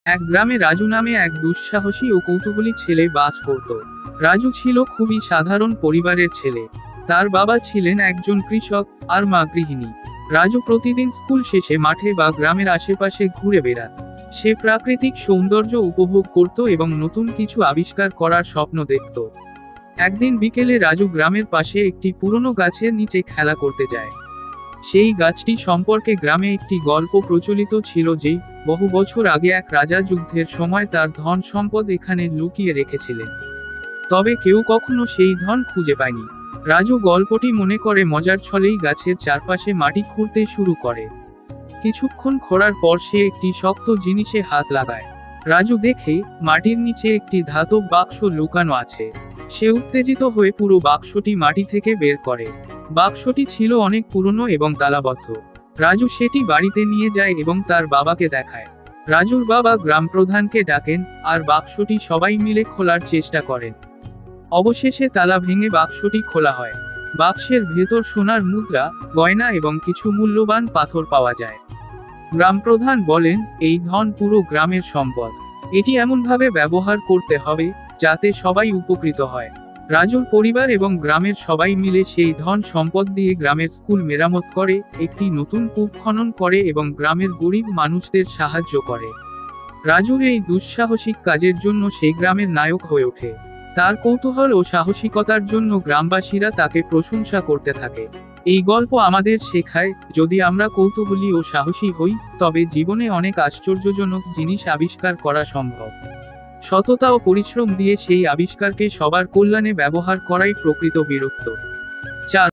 এক গ্রামে রাজু নামে এক দুঃসাহসী ও কৌতূহলী ছেলে বাস করত। রাজু ছিল খুবই সাধারণ পরিবারের ছেলে। তার বাবা ছিলেন একজন কৃষক আর মা গৃহিণী। রাজু প্রতিদিন স্কুল শেষে মাঠে বা গ্রামের আশেপাশে ঘুরে বেড়াত। সে প্রাকৃতিক সৌন্দর্য উপভোগ করত এবং নতুন কিছু আবিষ্কার করার স্বপ্ন দেখত। একদিন বিকেলে রাজু গ্রামের পাশে একটি পুরনো গাছের নিচে খেলা করতে যায়। সেই গাছটি সম্পর্কে গ্রামে একটি গল্প প্রচলিত ছিল যে বহু বছর আগে এক রাজা যুদ্ধের সময় তার ধন সম্পদ এখানে লুকিয়ে রেখেছিলেন, তবে কেউ কখনো সেই ধন খুঁজে পায়নি। রাজু গল্পটি মনে করে মজার ছলেই গাছের চারপাশে মাটি খুঁড়তে শুরু করে। কিছুক্ষণ খোঁড়ার পর সে একটি শক্ত জিনিসে হাত লাগায়। রাজু দেখে মাটির নিচে একটি ধাতব বাক্স লুকানো আছে। সে উত্তেজিত হয়ে পুরো বাক্সটি মাটি থেকে বের করে। বাক্সটি ছিল অনেক পুরনো এবং তালাবদ্ধ। রাজু সেটি বাড়িতে নিয়ে যায় এবং তার বাবাকে দেখায়। রাজুর বাবা গ্রাম প্রধানকে ডাকেন আর বাক্সটি সবাই মিলে খোলার চেষ্টা করেন। অবশেষে তালা ভেঙে বাক্সটি খোলা হয়। বাক্সের ভেতর সোনার মুদ্রা, গয়না এবং কিছু মূল্যবান পাথর পাওয়া যায়। গ্রাম প্রধান বলেন, এই ধন পুরো গ্রামের সম্পদ। এটি এমনভাবে ব্যবহার করতে হবে যাতে সবাই উপকৃত হয়। রাজুর পরিবার এবং গ্রামের সবাই মিলে সেই ধন সম্পদ দিয়ে গ্রামের স্কুল মেরামত করে, একটি নতুন কূপ খনন করে এবং গ্রামের গরিব মানুষদের সাহায্য করে। রাজুর এই দুঃসাহসিক কাজের জন্য সেই গ্রামের নায়ক হয়ে ওঠে। তার কৌতূহল ও সাহসিকতার জন্য গ্রামবাসীরা তাকে প্রশংসা করতে থাকে। এই গল্প আমাদের শেখায়, যদি আমরা কৌতূহলী ও সাহসী হই, তবে জীবনে অনেক আশ্চর্যজনক জিনিস আবিষ্কার করা সম্ভব। সততা ও পরিশ্রম দিয়ে সেই আবিষ্কারকে সবার কল্যাণে ব্যবহার করাই প্রকৃত বীরত্ব।